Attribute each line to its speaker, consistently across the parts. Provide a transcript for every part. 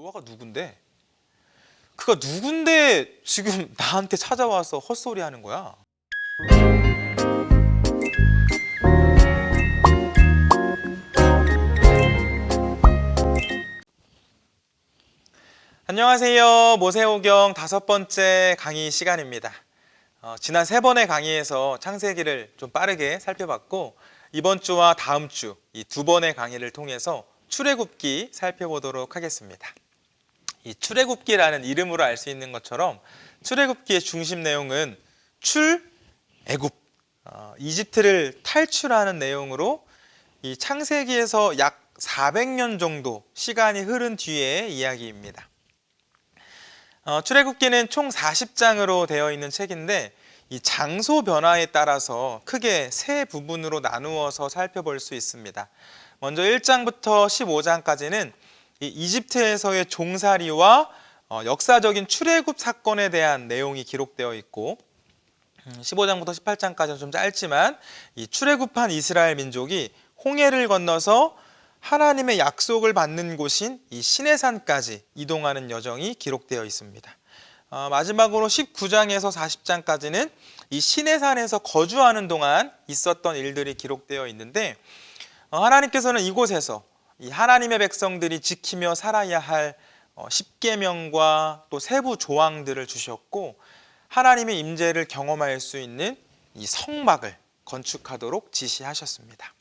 Speaker 1: 노아가 누군데? 그가 누군데 지금 나한테 찾아와서 헛소리 하는 거야? 안녕하세요. 모세오경 5번째 강의 시간입니다. 지난 3번의 강의에서 창세기를 좀 빠르게 살펴봤고, 이번 주와 다음 주 이 2번의 강의를 통해서 출애굽기 살펴보도록 하겠습니다. 이 출애굽기라는 이름으로 알 수 있는 것처럼 출애굽기의 중심 내용은 출애굽, 이집트를 탈출하는 내용으로 이 창세기에서 약 400년 정도 시간이 흐른 뒤의 이야기입니다. 출애굽기는 총 40장으로 되어 있는 책인데, 이 장소 변화에 따라서 크게 세 부분으로 나누어서 살펴볼 수 있습니다. 먼저 1장부터 15장까지는 이 이집트에서의 종살이와 역사적인 출애굽 사건에 대한 내용이 기록되어 있고, 15장부터 18장까지는 좀 짧지만 이 출애굽한 이스라엘 민족이 홍해를 건너서 하나님의 약속을 받는 곳인 이 시내산까지 이동하는 여정이 기록되어 있습니다. 마지막으로 19장에서 40장까지는 이 시내산에서 거주하는 동안 있었던 일들이 기록되어 있는데, 하나님께서는 이곳에서 이 하나님의 백성들이 지키며 살아야 할 십계명과 또 세부 조항들을 주셨고, 하나님의 임재를 경험할 수 있는 이 성막을 건축하도록 지시하셨습니다.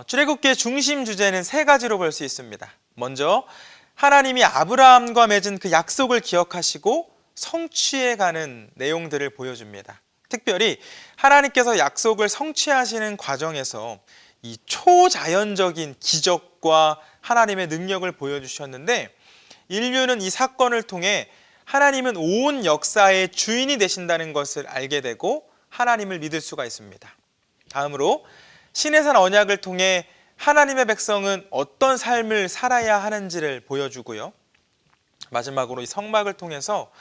Speaker 1: 출애굽기의 중심 주제는 3가지로 볼 수 있습니다. 먼저 하나님이 아브라함과 맺은 그 약속을 기억하시고 성취해가는 내용들을 보여줍니다. 특별히 하나님께서 약속을 성취하시는 과정에서 이 초자연적인 기적과 하나님의 능력을 보여주셨는데, 인류는 이 사건을 통해 하나님은 온 역사의 주인이 되신다는 것을 알게 되고 하나님을 믿을 수가 있습니다. 다음으로 시내산 언약을 통해 하나님의 백성은 어떤 삶을 살아야 하는지를 보여주고요. 마지막으로 이 성막을 통해서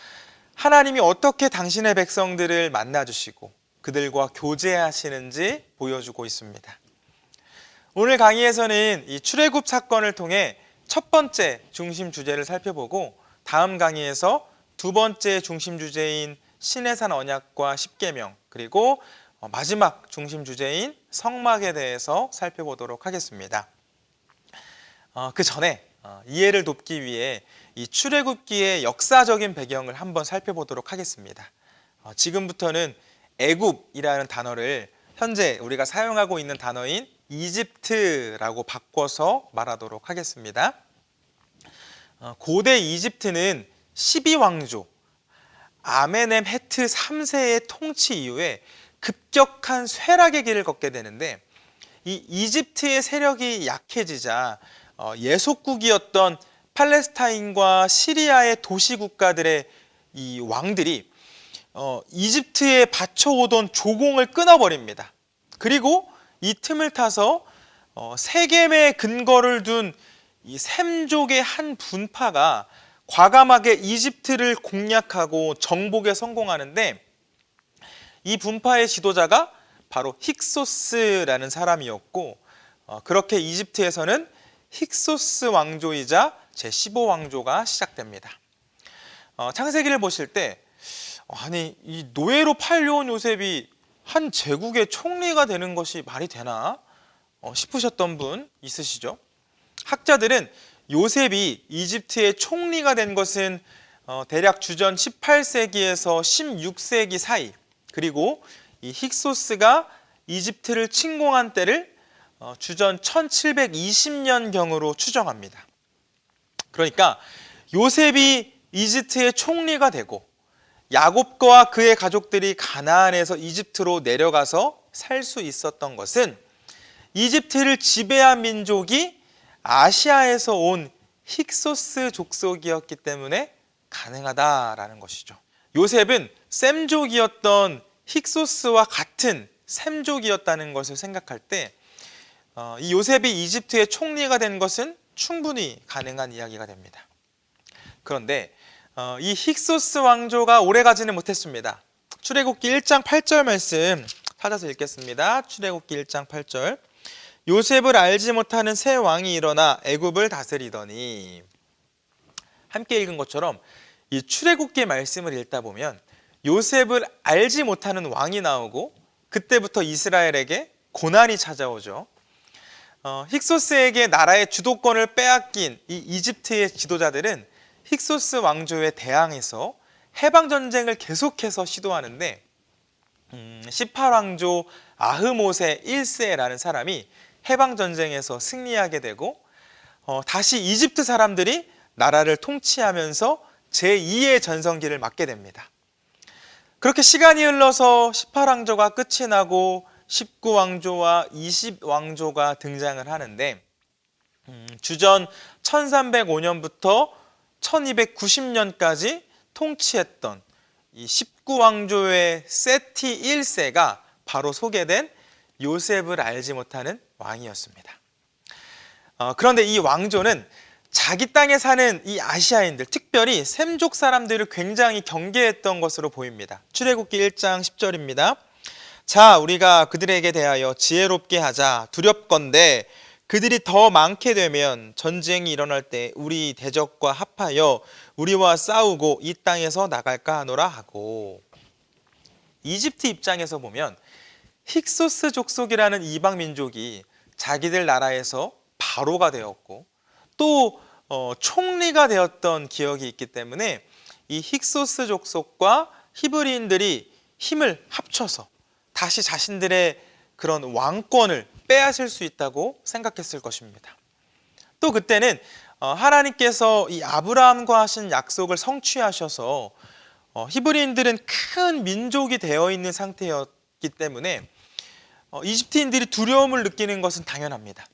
Speaker 1: 하나님이 어떻게 당신의 백성들을 만나주시고 그들과 교제하시는지 보여주고 있습니다. 오늘 강의에서는 이 출애굽 사건을 통해 첫 번째 중심 주제를 살펴보고, 다음 강의에서 두 번째 중심 주제인 시내산 언약과 십계명, 그리고 마지막 중심 주제인 성막에 대해서 살펴보도록 하겠습니다. 그 전에 이해를 돕기 위해 이 출애굽기의 역사적인 배경을 한번 살펴보도록 하겠습니다. 지금부터는 애굽이라는 단어를 현재 우리가 사용하고 있는 단어인 이집트라고 바꿔서 말하도록 하겠습니다. 고대 이집트는 12왕조 아메넴헤트 3세의 통치 이후에 급격한 쇠락의 길을 걷게 되는데, 이 이집트의 세력이 약해지자 예속국이었던 팔레스타인과 시리아의 도시 국가들의 이 왕들이 이집트에 바쳐오던 조공을 끊어버립니다. 그리고 이 틈을 타서 세겜에 근거를 둔 이 셈족의 한 분파가 과감하게 이집트를 공략하고 정복에 성공하는데, 이 분파의 지도자가 바로 힉소스라는 사람이었고, 그렇게 이집트에서는 힉소스 왕조이자 제15왕조가 시작됩니다. 창세기를 보실 때 아니 이 노예로 팔려온 요셉이 한 제국의 총리가 되는 것이 말이 되나 싶으셨던 분 있으시죠? 학자들은 요셉이 이집트의 총리가 된 것은 대략 주전 18세기에서 16세기 사이, 그리고 이 힉소스가 이집트를 침공한 때를 주전 1720년경으로 추정합니다. 그러니까 요셉이 이집트의 총리가 되고 야곱과 그의 가족들이 가나안에서 이집트로 내려가서 살 수 있었던 것은 이집트를 지배한 민족이 아시아에서 온 힉소스 족속이었기 때문에 가능하다라는 것이죠. 요셉은 셈족이었던 힉소스와 같은 셈족이었다는 것을 생각할 때 이 요셉이 이집트의 총리가 된 것은 충분히 가능한 이야기가 됩니다. 그런데 이 힉소스 왕조가 오래가지는 못했습니다. 출애굽기 1장 8절 말씀 찾아서 읽겠습니다. 출애굽기 1장 8절. 요셉을 알지 못하는 새 왕이 일어나 애굽을 다스리더니, 함께 읽은 것처럼 이 출애굽기 말씀을 읽다 보면 요셉을 알지 못하는 왕이 나오고 그때부터 이스라엘에게 고난이 찾아오죠. 힉소스에게 나라의 주도권을 빼앗긴 이 이집트의 지도자들은 힉소스 왕조에 대항해서 해방전쟁을 계속해서 시도하는데 18왕조 아흐모세 1세라는 사람이 해방전쟁에서 승리하게 되고 다시 이집트 사람들이 나라를 통치하면서 제2의 전성기를 맞게 됩니다. 그렇게 시간이 흘러서 18왕조가 끝이 나고 19왕조와 20왕조가 등장을 하는데 주전 1305년부터 1290년까지 통치했던 이 19왕조의 세티 1세가 바로 소개된 요셉을 알지 못하는 왕이었습니다. 그런데 이 왕조는 자기 땅에 사는 이 아시아인들, 특별히 셈족 사람들을 굉장히 경계했던 것으로 보입니다. 출애굽기 1장 10절입니다. 자, 우리가 그들에게 대하여 지혜롭게 하자. 두렵건대 그들이 더 많게 되면 전쟁이 일어날 때 우리 대적과 합하여 우리와 싸우고 이 땅에서 나갈까 하노라 하고. 이집트 입장에서 보면 힉소스 족속이라는 이방 민족이 자기들 나라에서 바로가 되었고 또 총리가 되었던 기억이 있기 때문에 이 힉소스 족속과 히브리인들이 힘을 합쳐서 다시 자신들의 그런 왕권을 빼앗을 수 있다고 생각했을 것입니다. 또 그때는 하나님께서 이 아브라함과 하신 약속을 성취하셔서 히브리인들은 큰 민족이 되어 있는 상태였기 때문에 이집트인들이 두려움을 느끼는 것은 당연합니다.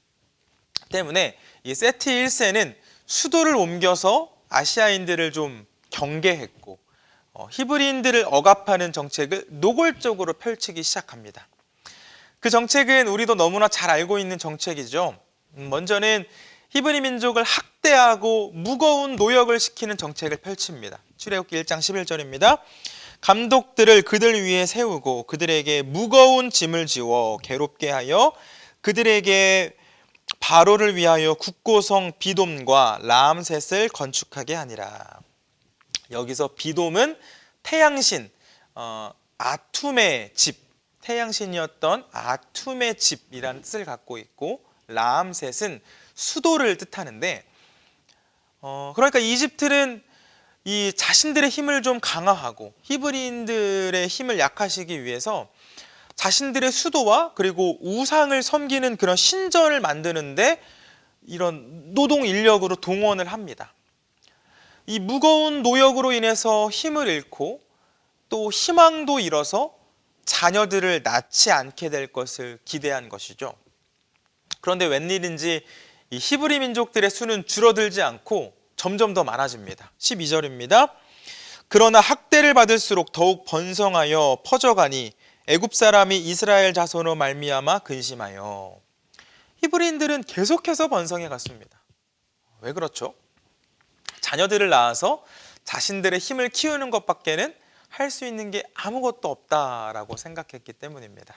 Speaker 1: 때문에 이 세티 1세는 수도를 옮겨서 아시아인들을 좀 경계했고 히브리인들을 억압하는 정책을 노골적으로 펼치기 시작합니다. 그 정책은 우리도 너무나 잘 알고 있는 정책이죠. 먼저는 히브리 민족을 학대하고 무거운 노역을 시키는 정책을 펼칩니다. 출애굽기 1장 11절입니다. 감독들을 그들 위에 세우고 그들에게 무거운 짐을 지워 괴롭게 하여 그들에게 바로를 위하여 국고성 비돔과 라암셋을 건축하게 하니라. 여기서 비돔은 태양신 아툼의 집, 태양신이었던 아툼의 집이라는 뜻을 갖고 있고 라암셋은 수도를 뜻하는데 그러니까 이집트는 이 자신들의 힘을 좀 강화하고 히브리인들의 힘을 약화시키기 위해서 자신들의 수도와 그리고 우상을 섬기는 그런 신전을 만드는데 이런 노동 인력으로 동원을 합니다. 이 무거운 노역으로 인해서 힘을 잃고 또 희망도 잃어서 자녀들을 낳지 않게 될 것을 기대한 것이죠. 그런데 웬일인지 이 히브리 민족들의 수는 줄어들지 않고 점점 더 많아집니다. 12절입니다. 그러나 학대를 받을수록 더욱 번성하여 퍼져가니 애굽 사람이 이스라엘 자손으로 말미암아 근심하여. 히브리인들은 계속해서 번성해 갔습니다. 왜 그렇죠? 자녀들을 낳아서 자신들의 힘을 키우는 것밖에는 할 수 있는 게 아무것도 없다라고 생각했기 때문입니다.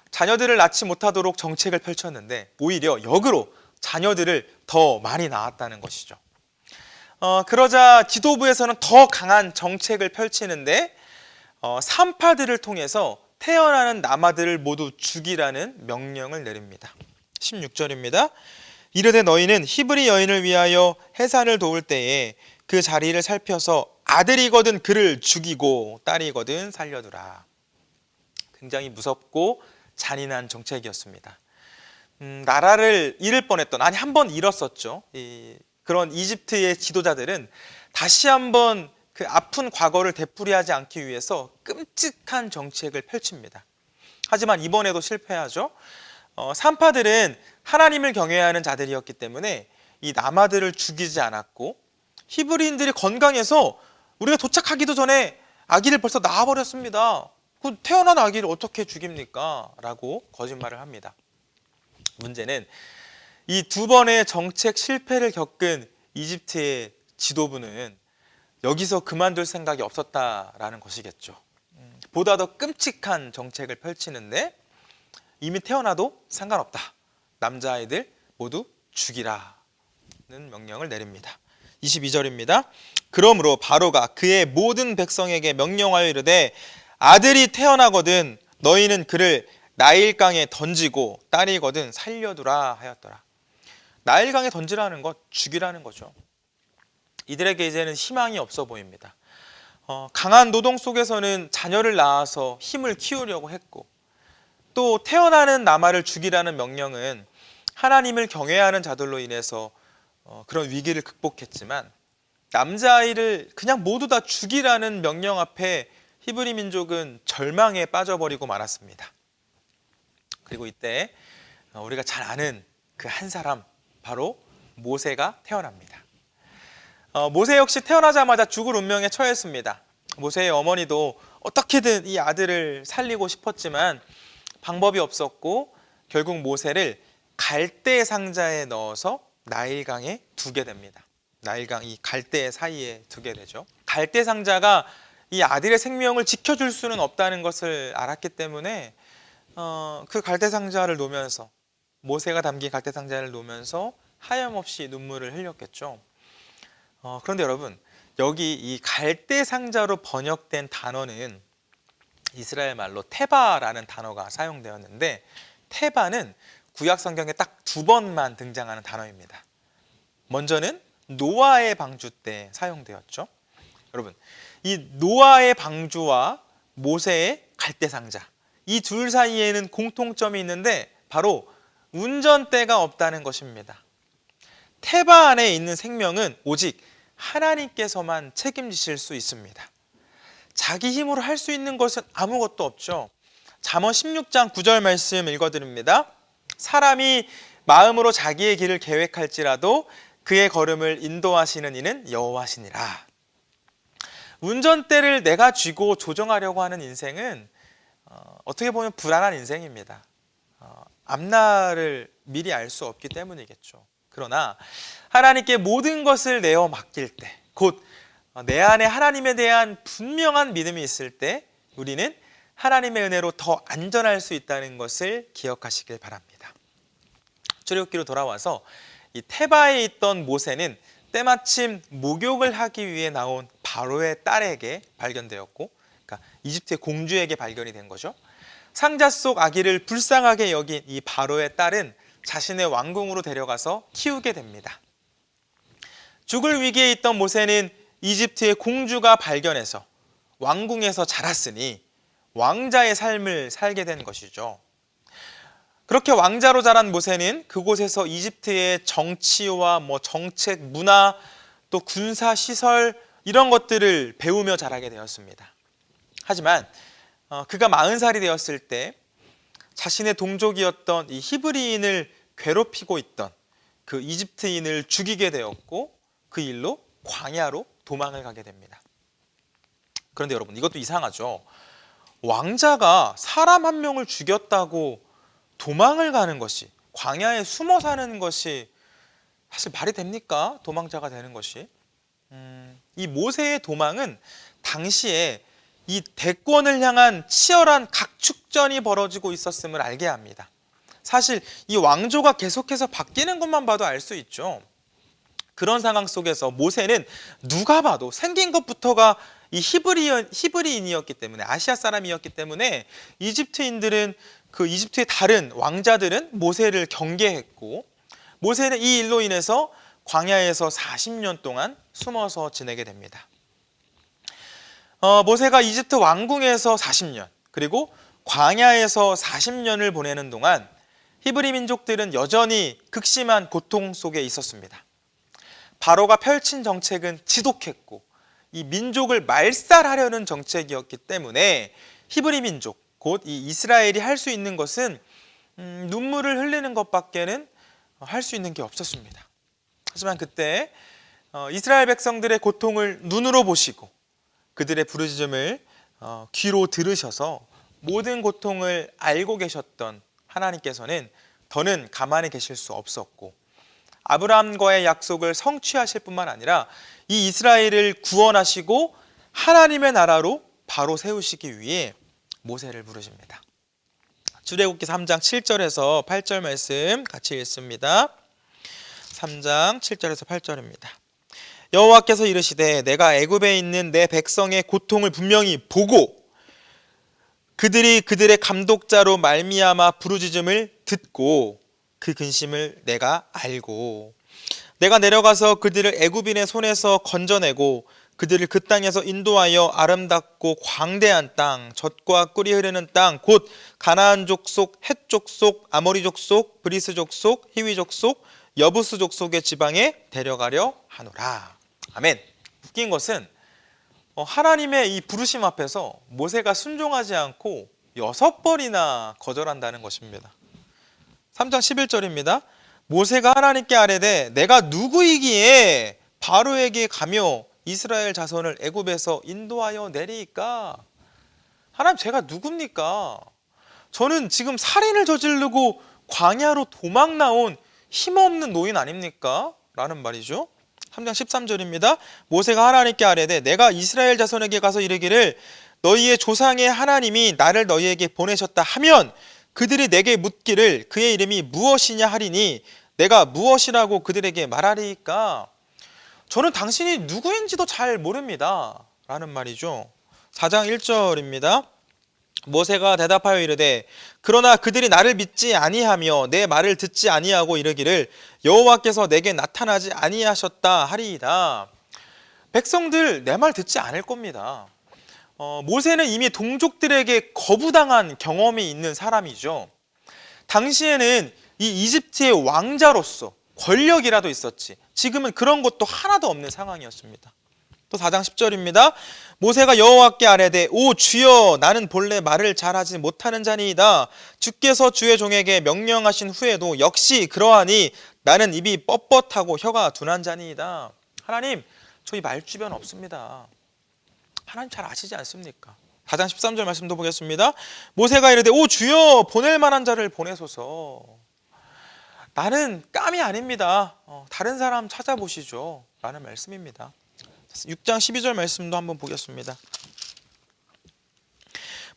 Speaker 1: 자녀들을 낳지 못하도록 정책을 펼쳤는데 오히려 역으로 자녀들을 더 많이 낳았다는 것이죠. 그러자 지도부에서는 더 강한 정책을 펼치는데 산파들을 통해서 태어나는 남아들을 모두 죽이라는 명령을 내립니다. 16절입니다. 이르되 너희는 히브리 여인을 위하여 해산을 도울 때에 그 자리를 살펴서 아들이거든 그를 죽이고 딸이거든 살려두라. 굉장히 무섭고 잔인한 정책이었습니다. 나라를 잃을 뻔했던, 아니 한 번 잃었었죠. 그런 이집트의 지도자들은 다시 한번 그 아픈 과거를 되풀이하지 않기 위해서 끔찍한 정책을 펼칩니다. 하지만 이번에도 실패하죠. 산파들은 하나님을 경외하는 자들이었기 때문에 이 남아들을 죽이지 않았고 히브리인들이 건강해서 우리가 도착하기도 전에 아기를 벌써 낳아버렸습니다. 그 태어난 아기를 어떻게 죽입니까? 라고 거짓말을 합니다. 문제는 이 두 번의 정책 실패를 겪은 이집트의 지도부는 여기서 그만둘 생각이 없었다라는 것이겠죠. 보다 더 끔찍한 정책을 펼치는데 이미 태어나도 상관없다. 남자아이들 모두 죽이라는 명령을 내립니다. 22절입니다. 그러므로 바로가 그의 모든 백성에게 명령하여 이르되 아들이 태어나거든 너희는 그를 나일강에 던지고 딸이거든 살려두라 하였더라. 나일강에 던지라는 것, 죽이라는 거죠. 이들에게 이제는 희망이 없어 보입니다. 강한 노동 속에서는 자녀를 낳아서 힘을 키우려고 했고, 또 태어나는 나마를 죽이라는 명령은 하나님을 경외하는 자들로 인해서 그런 위기를 극복했지만, 남자아이를 그냥 모두 다 죽이라는 명령 앞에 히브리 민족은 절망에 빠져버리고 말았습니다. 그리고 이때 우리가 잘 아는 그 한 사람, 바로 모세가 태어납니다. 모세 역시 태어나자마자 죽을 운명에 처했습니다. 모세의 어머니도 어떻게든 이 아들을 살리고 싶었지만 방법이 없었고, 결국 모세를 갈대 상자에 넣어서 나일강에 두게 됩니다. 나일강 이 갈대 사이에 두게 되죠. 갈대 상자가 이 아들의 생명을 지켜줄 수는 없다는 것을 알았기 때문에 그 갈대 상자를 놓으면서, 모세가 담긴 갈대 상자를 놓으면서 하염없이 눈물을 흘렸겠죠. 그런데 여러분, 여기 이 갈대 상자로 번역된 단어는 이스라엘 말로 테바라는 단어가 사용되었는데, 테바는 구약 성경에 딱 2번만 등장하는 단어입니다. 먼저는 노아의 방주 때 사용되었죠. 여러분, 이 노아의 방주와 모세의 갈대 상자, 이 둘 사이에는 공통점이 있는데 바로 운전대가 없다는 것입니다. 테바 안에 있는 생명은 오직 하나님께서만 책임지실 수 있습니다. 자기 힘으로 할 수 있는 것은 아무것도 없죠. 잠언 16장 9절 말씀 읽어드립니다. 사람이 마음으로 자기의 길을 계획할지라도 그의 걸음을 인도하시는 이는 여호와시니라. 운전대를 내가 쥐고 조정하려고 하는 인생은 어떻게 보면 불안한 인생입니다. 앞날을 미리 알 수 없기 때문이겠죠. 그러나 하나님께 모든 것을 내어 맡길 때, 곧 내 안에 하나님에 대한 분명한 믿음이 있을 때 우리는 하나님의 은혜로 더 안전할 수 있다는 것을 기억하시길 바랍니다. 출애굽기로 돌아와서 이 테바에 있던 모세는 때마침 목욕을 하기 위해 나온 바로의 딸에게 발견되었고, 그러니까 이집트의 공주에게 발견이 된 거죠. 상자 속 아기를 불쌍하게 여긴 이 바로의 딸은 자신의 왕궁으로 데려가서 키우게 됩니다. 죽을 위기에 있던 모세는 이집트의 공주가 발견해서 왕궁에서 자랐으니 왕자의 삶을 살게 된 것이죠. 그렇게 왕자로 자란 모세는 그곳에서 이집트의 정치와 정책, 문화, 또 군사 시설 이런 것들을 배우며 자라게 되었습니다. 하지만 그가 40살이 되었을 때 자신의 동족이었던 이 히브리인을 괴롭히고 있던 그 이집트인을 죽이게 되었고, 그 일로 광야로 도망을 가게 됩니다. 그런데 여러분, 이것도 이상하죠. 왕자가 사람 한 명을 죽였다고 도망을 가는 것이, 광야에 숨어 사는 것이 사실 말이 됩니까? 도망자가 되는 것이. 이 모세의 도망은 당시에 이 대권을 향한 치열한 각축전이 벌어지고 있었음을 알게 합니다. 사실 이 왕조가 계속해서 바뀌는 것만 봐도 알 수 있죠. 그런 상황 속에서 모세는 누가 봐도 생긴 것부터가 이 히브리인이었기 때문에, 아시아 사람이었기 때문에 이집트인들은, 그 이집트의 다른 왕자들은 모세를 경계했고, 모세는 이 일로 인해서 광야에서 40년 동안 숨어서 지내게 됩니다. 모세가 이집트 왕궁에서 40년, 그리고 광야에서 40년을 보내는 동안 히브리 민족들은 여전히 극심한 고통 속에 있었습니다. 바로가 펼친 정책은 지독했고, 이 민족을 말살하려는 정책이었기 때문에 히브리 민족, 곧 이 이스라엘이 할 수 있는 것은 눈물을 흘리는 것밖에는 할 수 있는 게 없었습니다. 하지만 그때 이스라엘 백성들의 고통을 눈으로 보시고 그들의 부르짖음을 귀로 들으셔서 모든 고통을 알고 계셨던 하나님께서는 더는 가만히 계실 수 없었고, 아브라함과의 약속을 성취하실 뿐만 아니라 이 이스라엘을 구원하시고 하나님의 나라로 바로 세우시기 위해 모세를 부르십니다. 출애굽기 3장 7절에서 8절 말씀 같이 읽습니다. 3장 7절에서 8절입니다. 여호와께서 이르시되 내가 애굽에 있는 내 백성의 고통을 분명히 보고 그들이 그들의 감독자로 말미암아 부르짖음을 듣고 그 근심을 내가 알고 내가 내려가서 그들을 애굽인의 손에서 건져내고 그들을 그 땅에서 인도하여 아름답고 광대한 땅, 젖과 꿀이 흐르는 땅, 곧 가나안 족속, 헷 족속, 아모리 족속, 브리스 족속, 히위 족속, 여부스 족속의 지방에 데려가려 하노라. 아멘. 웃긴 것은 하나님의 이 부르심 앞에서 모세가 순종하지 않고 6번이나 거절한다는 것입니다. 3장 11절입니다. 모세가 하나님께 아뢰되 내가 누구이기에 바로에게 가며 이스라엘 자손을 애굽에서 인도하여 내리이까? 하나님, 제가 누굽니까? 저는 지금 살인을 저지르고 광야로 도망 나온 힘없는 노인 아닙니까? 라는 말이죠. 3장 13절입니다. 모세가 하나님께 아뢰되 내가 이스라엘 자손에게 가서 이르기를 너희의 조상의 하나님이 나를 너희에게 보내셨다 하면 그들이 내게 묻기를 그의 이름이 무엇이냐 하리니 내가 무엇이라고 그들에게 말하리이까? 저는 당신이 누구인지도 잘 모릅니다. 라는 말이죠. 4장 1절입니다. 모세가 대답하여 이르되 그러나 그들이 나를 믿지 아니하며 내 말을 듣지 아니하고 이르기를 여호와께서 내게 나타나지 아니하셨다 하리이다. 백성들 내 말 듣지 않을 겁니다. 모세는 이미 동족들에게 거부당한 경험이 있는 사람이죠. 당시에는 이 이집트의 왕자로서 권력이라도 있었지 지금은 그런 것도 하나도 없는 상황이었습니다. 또 4장 10절입니다. 모세가 여호와께 아뢰되 오 주여 나는 본래 말을 잘하지 못하는 자니이다. 주께서 주의 종에게 명령하신 후에도 역시 그러하니 나는 입이 뻣뻣하고 혀가 둔한 자니이다. 하나님, 저희 말주변 없습니다. 하나님 잘 아시지 않습니까? 4장 13절 말씀도 보겠습니다. 모세가 이르되 오 주여 보낼 만한 자를 보내소서. 나는 깜이 아닙니다. 다른 사람 찾아보시죠. 라는 말씀입니다. 6장 12절 말씀도 한번 보겠습니다.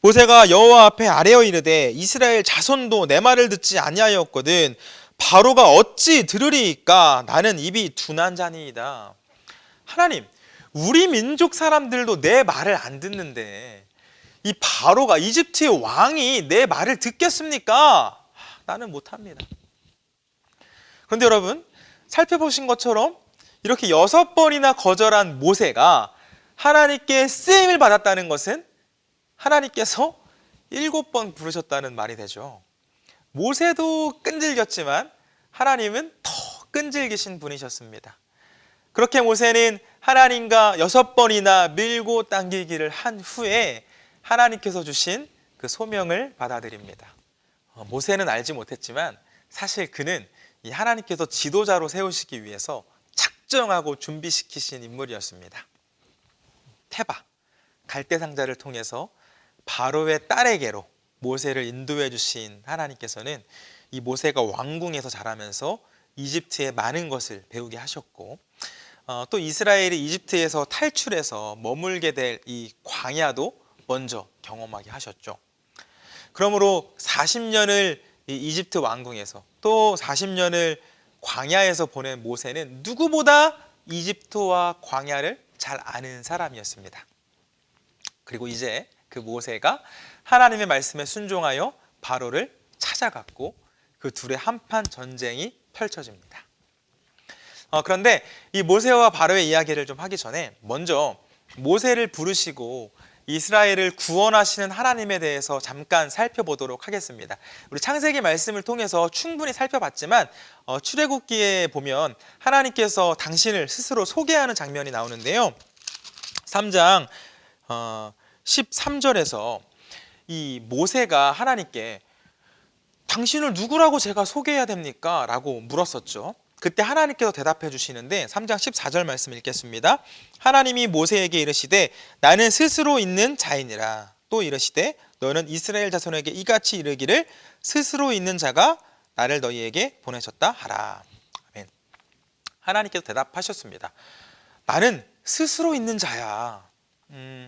Speaker 1: 모세가 여호와 앞에 아뢰어 이르되 이스라엘 자손도 내 말을 듣지 아니하였거든 바로가 어찌 들으리이까? 나는 입이 둔한 자니이다. 하나님, 우리 민족 사람들도 내 말을 안 듣는데 이 바로가 이집트의 왕이 내 말을 듣겠습니까? 나는 못합니다. 그런데 여러분, 살펴보신 것처럼 이렇게 6번이나 거절한 모세가 하나님께 쓰임을 받았다는 것은 하나님께서 7번 부르셨다는 말이 되죠. 모세도 끈질겼지만 하나님은 더 끈질기신 분이셨습니다. 그렇게 모세는 하나님과 6번이나 밀고 당기기를 한 후에 하나님께서 주신 그 소명을 받아들입니다. 모세는 알지 못했지만 사실 그는 이 하나님께서 지도자로 세우시기 위해서 작정하고 준비시키신 인물이었습니다. 테바, 갈대상자를 통해서 바로의 딸에게로 모세를 인도해 주신 하나님께서는 이 모세가 왕궁에서 자라면서 이집트의 많은 것을 배우게 하셨고 또 이스라엘이 이집트에서 탈출해서 머물게 될 이 광야도 먼저 경험하게 하셨죠. 그러므로 40년을 이 이집트 왕궁에서 또 40년을 광야에서 보낸 모세는 누구보다 이집트와 광야를 잘 아는 사람이었습니다. 그리고 이제 그 모세가 하나님의 말씀에 순종하여 바로를 찾아갔고 그 둘의 한판 전쟁이 펼쳐집니다. 그런데 이 모세와 바로의 이야기를 좀 하기 전에 먼저 모세를 부르시고 이스라엘을 구원하시는 하나님에 대해서 잠깐 살펴보도록 하겠습니다. 우리 창세기 말씀을 통해서 충분히 살펴봤지만 출애굽기에 보면 하나님께서 당신을 스스로 소개하는 장면이 나오는데요. 3장 13절에서 이 모세가 하나님께 당신을 누구라고 제가 소개해야 됩니까? 라고 물었었죠. 그때 하나님께서 대답해 주시는데 3장 14절 말씀 읽겠습니다. 하나님이 모세에게 이르시되 나는 스스로 있는 자이니라. 또 이르시되 너는 이스라엘 자손에게 이같이 이르기를 스스로 있는 자가 나를 너희에게 보내셨다 하라. 아멘. 하나님께서 대답하셨습니다. 나는 스스로 있는 자야.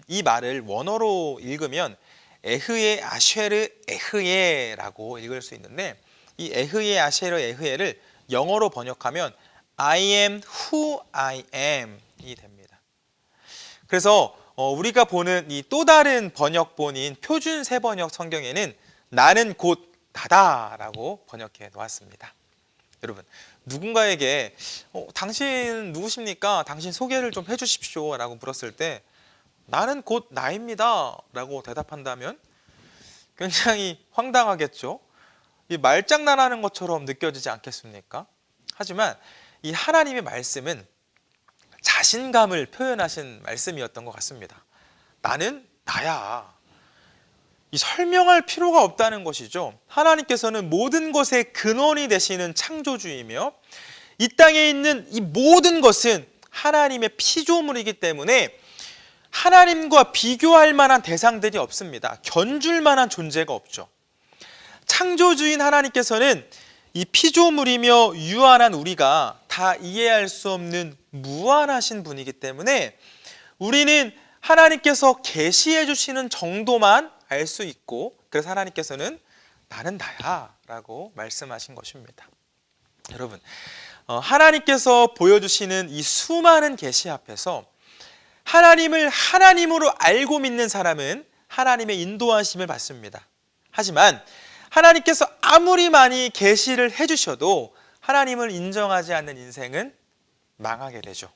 Speaker 1: 이 말을 원어로 읽으면 에흐예 아쉐르 에흐예라고 읽을 수 있는데 이 에흐예 아쉐르 에흐예를 영어로 번역하면 I am who I am 됩니다. 그래서 우리가 보는 이 또 다른 번역본인 표준 세번역 성경에는 나는 곧 나다라고 번역해 놓았습니다. 여러분, 누군가에게 당신 누구십니까? 당신 소개를 좀 해주십시오 라고 물었을 때 나는 곧 나입니다 라고 대답한다면 굉장히 황당하겠죠. 이 말장난하는 것처럼 느껴지지 않겠습니까? 하지만 이 하나님의 말씀은 자신감을 표현하신 말씀이었던 것 같습니다. 나는 나야. 이 설명할 필요가 없다는 것이죠. 하나님께서는 모든 것의 근원이 되시는 창조주이며 이 땅에 있는 이 모든 것은 하나님의 피조물이기 때문에 하나님과 비교할 만한 대상들이 없습니다. 견줄 만한 존재가 없죠. 창조주인 하나님께서는 이 피조물이며 유한한 우리가 다 이해할 수 없는 무한하신 분이기 때문에 우리는 하나님께서 계시해 주시는 정도만 알 수 있고, 그래서 하나님께서는 나는 나야 라고 말씀하신 것입니다. 여러분, 하나님께서 보여주시는 이 수많은 계시 앞에서 하나님을 하나님으로 알고 믿는 사람은 하나님의 인도하심을 받습니다. 하지만 하나님께서 아무리 많이 계시를 해주셔도 하나님을 인정하지 않는 인생은 망하게 되죠.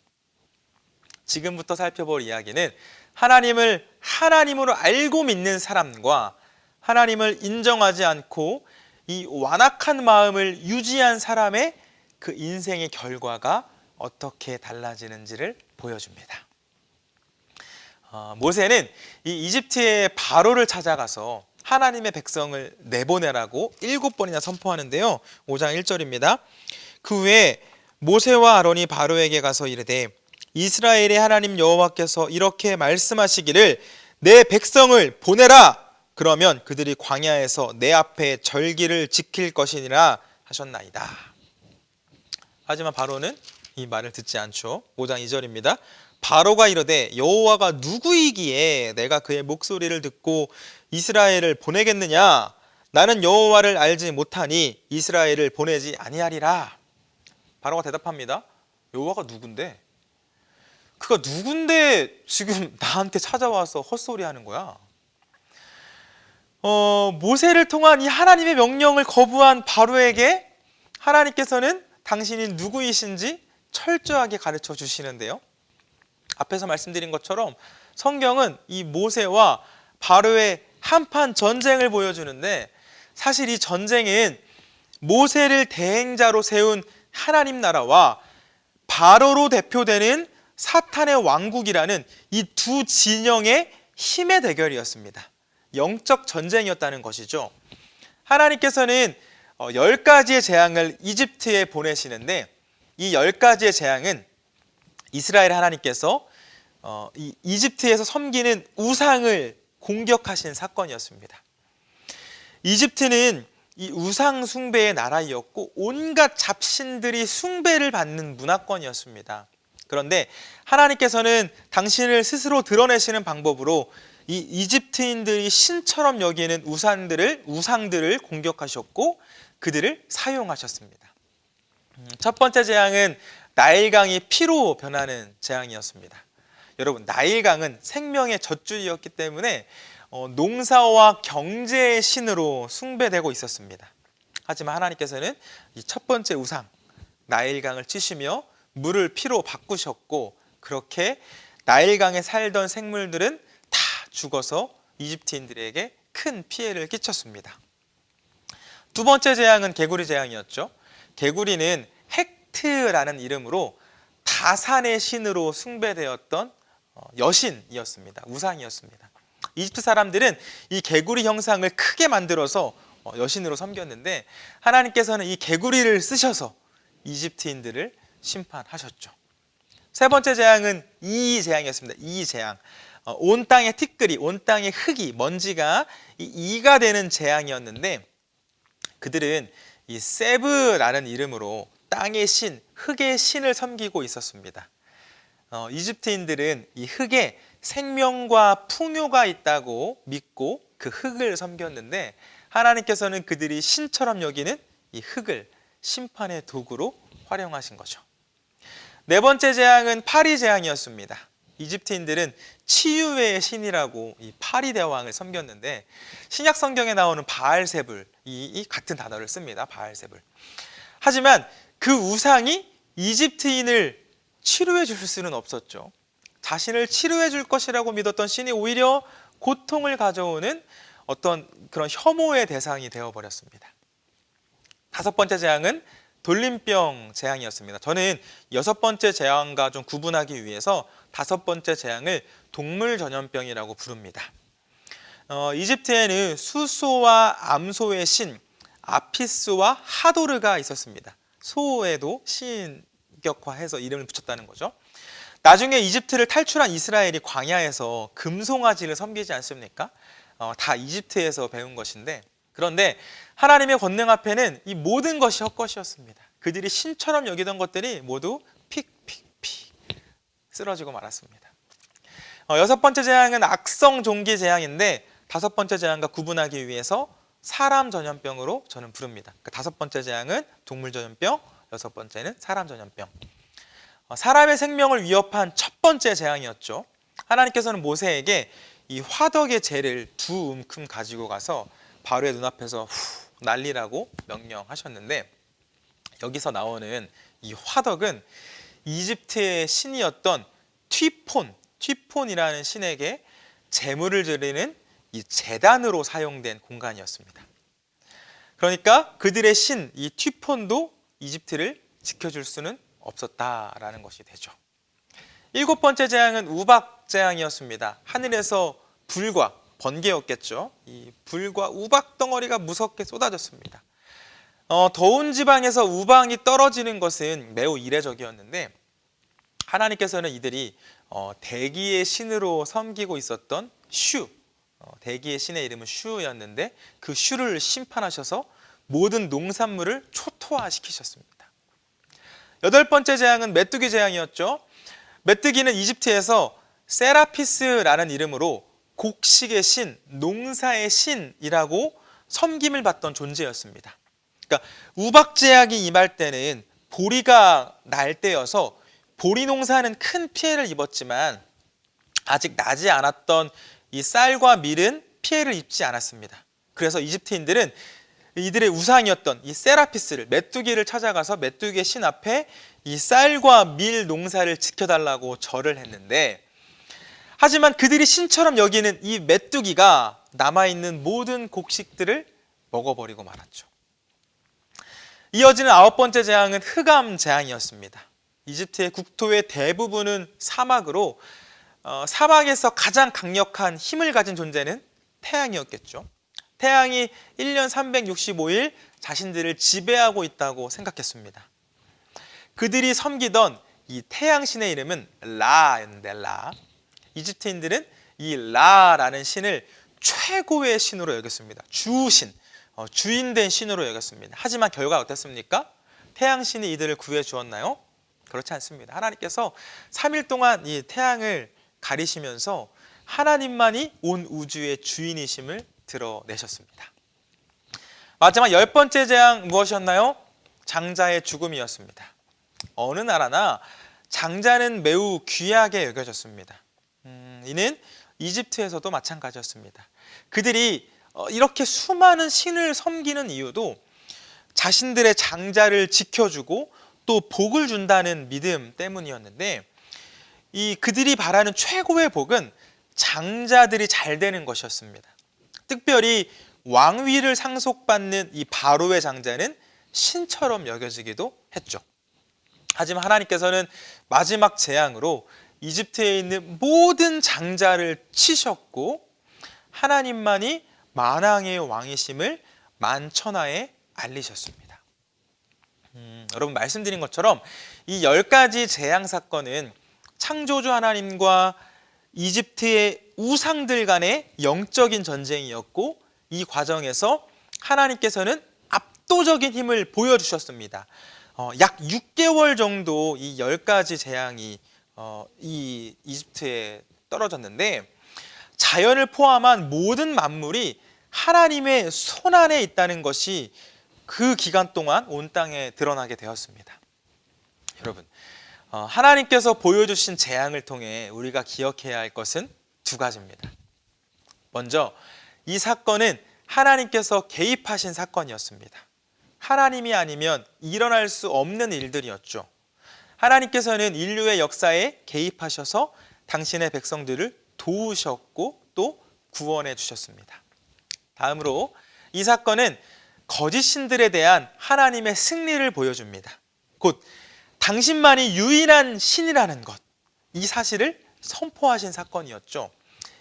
Speaker 1: 지금부터 살펴볼 이야기는 하나님을 하나님으로 알고 믿는 사람과 하나님을 인정하지 않고 이 완악한 마음을 유지한 사람의 그 인생의 결과가 어떻게 달라지는지를 보여줍니다. 모세는 이 이집트의 바로를 찾아가서 하나님의 백성을 내보내라고 7번이나 선포하는데요. 5장 1절입니다. 그 후에 모세와 아론이 바로에게 가서 이르되 이스라엘의 하나님 여호와께서 이렇게 말씀하시기를 내 백성을 보내라. 그러면 그들이 광야에서 내 앞에 절기를 지킬 것이니라 하셨나이다. 하지만 바로는 이 말을 듣지 않죠. 5장 2절입니다. 바로가 이르되 여호와가 누구이기에 내가 그의 목소리를 듣고 이스라엘을 보내겠느냐? 나는 여호와를 알지 못하니 이스라엘을 보내지 아니하리라. 바로가 대답합니다. 여호와가 누군데? 그가 누군데 지금 나한테 찾아와서 헛소리 하는 거야? 모세를 통한 이 하나님의 명령을 거부한 바로에게 하나님께서는 당신이 누구이신지 철저하게 가르쳐 주시는데요. 앞에서 말씀드린 것처럼 성경은 이 모세와 바로의 한판 전쟁을 보여주는데 사실 이 전쟁은 모세를 대행자로 세운 하나님 나라와 바로로 대표되는 사탄의 왕국이라는 이 두 진영의 힘의 대결이었습니다. 영적 전쟁이었다는 것이죠. 하나님께서는 10가지의 재앙을 이집트에 보내시는데 이 10가지의 재앙은 이스라엘 하나님께서 이 이집트에서 섬기는 우상을 공격하신 사건이었습니다. 이집트는 이 우상 숭배의 나라이었고 온갖 잡신들이 숭배를 받는 문화권이었습니다. 그런데 하나님께서는 당신을 스스로 드러내시는 방법으로 이 이집트인들이 신처럼 여기는 우상들을 공격하셨고 그들을 사용하셨습니다. 첫 번째 재앙은 나일강이 피로 변하는 재앙이었습니다. 여러분, 나일강은 생명의 젖줄이었기 때문에 농사와 경제의 신으로 숭배되고 있었습니다. 하지만 하나님께서는 이 첫 번째 우상 나일강을 치시며 물을 피로 바꾸셨고 그렇게 나일강에 살던 생물들은 다 죽어서 이집트인들에게 큰 피해를 끼쳤습니다. 두 번째 재앙은 개구리 재앙이었죠. 개구리는 헥트라는 이름으로 다산의 신으로 숭배되었던 여신이었습니다. 우상이었습니다. 이집트 사람들은 이 개구리 형상을 크게 만들어서 여신으로 섬겼는데 하나님께서는 이 개구리를 쓰셔서 이집트인들을 심판하셨죠. 세 번째 재앙은 이의 재앙이었습니다. 이의 재앙. 온 땅의 티끌이, 온 땅의 흙이, 먼지가 이가 되는 재앙이었는데 그들은 이 세브라는 이름으로 땅의 신, 흙의 신을 섬기고 있었습니다. 이집트인들은 이 흙에 생명과 풍요가 있다고 믿고 그 흙을 섬겼는데 하나님께서는 그들이 신처럼 여기는 이 흙을 심판의 도구로 활용하신 거죠. 네 번째 재앙은 파리 재앙이었습니다. 이집트인들은 치유의 신이라고 이 파리 대왕을 섬겼는데 신약 성경에 나오는 바알세불 이 같은 단어를 씁니다. 바알세불. 하지만 그 우상이 이집트인을 치료해 줄 수는 없었죠. 자신을 치료해 줄 것이라고 믿었던 신이 오히려 고통을 가져오는 어떤 그런 혐오의 대상이 되어버렸습니다. 다섯 번째 재앙은 돌림병 재앙이었습니다. 저는 여섯 번째 재앙과 좀 구분하기 위해서 다섯 번째 재앙을 동물 전염병이라고 부릅니다. 이집트에는 수소와 암소의 신 아피스와 하도르가 있었습니다. 소에도 신격화해서 이름을 붙였다는 거죠. 나중에 이집트를 탈출한 이스라엘이 광야에서 금송아지를 섬기지 않습니까? 다 이집트에서 배운 것인데, 그런데 하나님의 권능 앞에는 이 모든 것이 헛것이었습니다. 그들이 신처럼 여기던 것들이 모두 픽픽픽 쓰러지고 말았습니다. 여섯 번째 재앙은 악성 종기 재앙인데 다섯 번째 재앙과 구분하기 위해서 사람 전염병으로 저는 부릅니다. 그러니까 다섯 번째 재앙은 동물 전염병, 여섯 번째는 사람 전염병. 사람의 생명을 위협한 첫 번째 재앙이었죠. 하나님께서는 모세에게 이 화덕의 재를 두 움큼 가지고 가서 바로의 눈앞에서 날리라고 명령하셨는데, 여기서 나오는 이 화덕은 이집트의 신이었던 튀폰이라는 신에게 제물을 드리는 이 제단으로 사용된 공간이었습니다. 그러니까 그들의 신 이 튀폰도 이집트를 지켜줄 수는 없었다라는 것이 되죠. 일곱 번째 재앙은 우박 재앙이었습니다. 하늘에서 불과 번개였겠죠. 이 불과 우박 덩어리가 무섭게 쏟아졌습니다. 더운 지방에서 우박이 떨어지는 것은 매우 이례적이었는데 하나님께서는 이들이 대기의 신으로 섬기고 있었던 슈, 대기의 신의 이름은 슈였는데 그 슈를 심판하셔서 모든 농산물을 초토화시키셨습니다. 여덟 번째 재앙은 메뚜기 재앙이었죠. 메뚜기는 이집트에서 세라피스라는 이름으로 곡식의 신, 농사의 신이라고 섬김을 받던 존재였습니다. 그러니까 우박 재앙이 임할 때는 보리가 날 때여서 보리 농사는 큰 피해를 입었지만 아직 나지 않았던 이 쌀과 밀은 피해를 입지 않았습니다. 그래서 이집트인들은 이들의 우상이었던 이 세라피스를, 메뚜기를 찾아가서 메뚜기의 신 앞에 이 쌀과 밀 농사를 지켜달라고 절을 했는데, 하지만 그들이 신처럼 여기는 이 메뚜기가 남아있는 모든 곡식들을 먹어버리고 말았죠. 이어지는 아홉 번째 재앙은 흑암 재앙이었습니다. 이집트의 국토의 대부분은 사막으로 사막에서 가장 강력한 힘을 가진 존재는 태양이었겠죠. 태양이 1년 365일 자신들을 지배하고 있다고 생각했습니다. 그들이 섬기던 이 태양신의 이름은 라였는데 라. 이집트인들은 이 라라는 신을 최고의 신으로 여겼습니다. 주신, 주인된 신으로 여겼습니다. 하지만 결과가 어땠습니까? 태양신이 이들을 구해 주었나요? 그렇지 않습니다. 하나님께서 3일 동안 이 태양을 가리시면서 하나님만이 온 우주의 주인이심을 드러내셨습니다. 마지막 열 번째 재앙 무엇이었나요? 장자의 죽음이었습니다. 어느 나라나 장자는 매우 귀하게 여겨졌습니다. 이는 이집트에서도 마찬가지였습니다. 그들이 이렇게 수많은 신을 섬기는 이유도 자신들의 장자를 지켜주고 또 복을 준다는 믿음 때문이었는데, 이 그들이 바라는 최고의 복은 장자들이 잘 되는 것이었습니다. 특별히 왕위를 상속받는 이 바로의 장자는 신처럼 여겨지기도 했죠. 하지만 하나님께서는 마지막 재앙으로 이집트에 있는 모든 장자를 치셨고 하나님만이 만왕의 왕이심을 만천하에 알리셨습니다. 여러분 말씀드린 것처럼 이 10가지 재앙 사건은 창조주 하나님과 이집트의 우상들 간의 영적인 전쟁이었고, 이 과정에서 하나님께서는 압도적인 힘을 보여주셨습니다. 약 6개월 정도 이 10가지 재앙이 이 이집트에 떨어졌는데, 자연을 포함한 모든 만물이 하나님의 손 안에 있다는 것이 그 기간 동안 온 땅에 드러나게 되었습니다. 여러분, 하나님께서 보여주신 재앙을 통해 우리가 기억해야 할 것은 두 가지입니다. 먼저 이 사건은 하나님께서 개입하신 사건이었습니다. 하나님이 아니면 일어날 수 없는 일들이었죠. 하나님께서는 인류의 역사에 개입하셔서 당신의 백성들을 도우셨고 또 구원해 주셨습니다. 다음으로 이 사건은 거짓 신들에 대한 하나님의 승리를 보여줍니다. 곧 당신만이 유일한 신이라는 것, 이 사실을 선포하신 사건이었죠.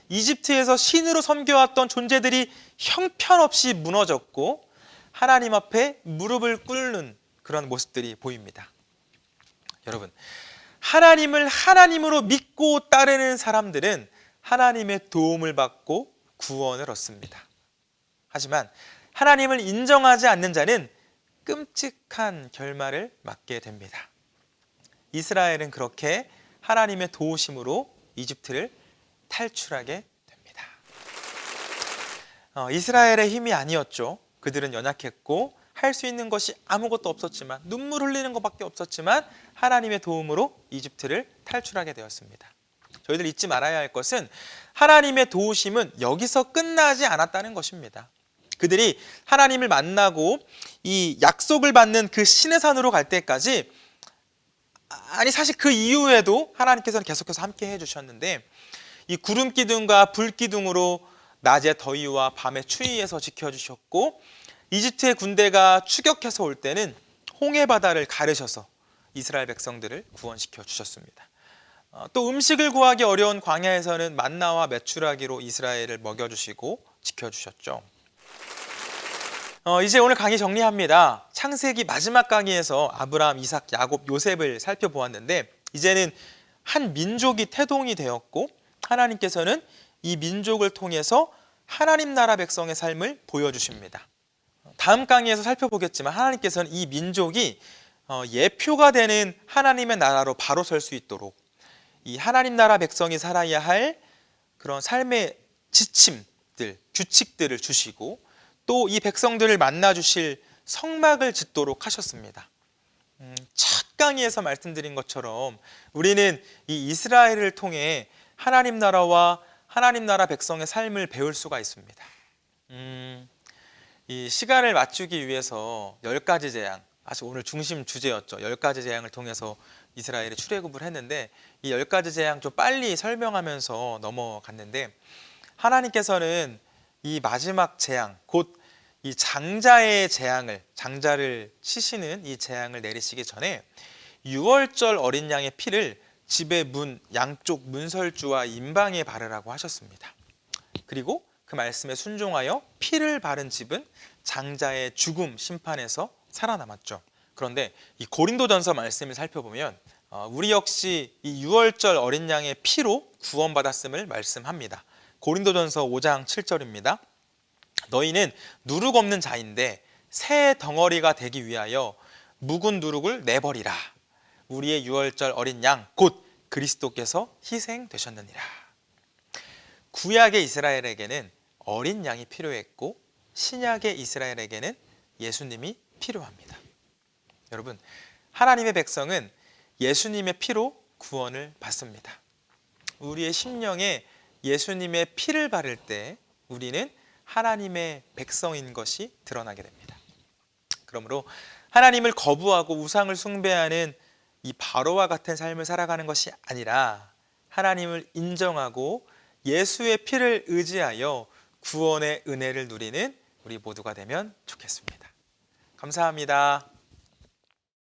Speaker 1: 이집트에서 신으로 섬겨왔던 존재들이 형편없이 무너졌고 하나님 앞에 무릎을 꿇는 그런 모습들이 보입니다. 여러분, 하나님을 하나님으로 믿고 따르는 사람들은 하나님의 도움을 받고 구원을 얻습니다. 하지만 하나님을 인정하지 않는 자는 끔찍한 결말을 맞게 됩니다. 이스라엘은 그렇게 하나님의 도우심으로 이집트를 탈출하게 됩니다. 이스라엘의 힘이 아니었죠. 그들은 연약했고 할 수 있는 것이 아무것도 없었지만, 눈물 흘리는 것밖에 없었지만 하나님의 도움으로 이집트를 탈출하게 되었습니다. 저희들 잊지 말아야 할 것은 하나님의 도우심은 여기서 끝나지 않았다는 것입니다. 그들이 하나님을 만나고 이 약속을 받는 그 시내산으로 갈 때까지, 아니 사실 그 이후에도 하나님께서는 계속해서 함께 해주셨는데, 이 구름 기둥과 불 기둥으로 낮의 더위와 밤의 추위에서 지켜주셨고, 이집트의 군대가 추격해서 올 때는 홍해 바다를 가르셔서 이스라엘 백성들을 구원시켜 주셨습니다. 또 음식을 구하기 어려운 광야에서는 만나와 메추라기로 이스라엘을 먹여주시고 지켜주셨죠. 이제 오늘 강의 정리합니다. 창세기 마지막 강의에서 아브라함, 이삭, 야곱, 요셉을 살펴보았는데, 이제는 한 민족이 태동이 되었고 하나님께서는 이 민족을 통해서 하나님 나라 백성의 삶을 보여주십니다. 다음 강의에서 살펴보겠지만 하나님께서는 이 민족이 예표가 되는 하나님의 나라로 바로 설 수 있도록 이 하나님 나라 백성이 살아야 할 그런 삶의 지침들, 규칙들을 주시고 또 이 백성들을 만나 주실 성막을 짓도록 하셨습니다. 첫 강의에서 말씀드린 것처럼 우리는 이 이스라엘을 통해 하나님 나라와 하나님 나라 백성의 삶을 배울 수가 있습니다. 이 시간을 맞추기 위해서 10가지 재앙, 아주 오늘 중심 주제였죠. 10가지 재앙을 통해서 이스라엘이 출애굽을 했는데, 이 10가지 재앙 좀 빨리 설명하면서 넘어갔는데, 하나님께서는 이 마지막 재앙, 곧 이 장자의 재앙을, 장자를 치시는 이 재앙을 내리시기 전에 6월절 어린 양의 피를 집의 문 양쪽 문설주와 임방에 바르라고 하셨습니다. 그리고 그 말씀에 순종하여 피를 바른 집은 장자의 죽음 심판에서 살아남았죠. 그런데 이 고린도전서 말씀을 살펴보면 우리 역시 이 6월절 어린 양의 피로 구원받았음을 말씀합니다. 고린도전서 5장 7절입니다. 너희는 누룩 없는 자인데 새 덩어리가 되기 위하여 묵은 누룩을 내버리라. 우리의 6월절 어린 양 곧 그리스도께서 희생되셨느니라. 구약의 이스라엘에게는 어린 양이 필요했고 신약의 이스라엘에게는 예수님이 필요합니다. 여러분, 하나님의 백성은 예수님의 피로 구원을 받습니다. 우리의 심령에 예수님의 피를 바를 때 우리는 하나님의 백성인 것이 드러나게 됩니다. 그러므로 하나님을 거부하고 우상을 숭배하는 이 바로와 같은 삶을 살아가는 것이 아니라 하나님을 인정하고 예수의 피를 의지하여 구원의 은혜를 누리는 우리 모두가 되면 좋겠습니다. 감사합니다.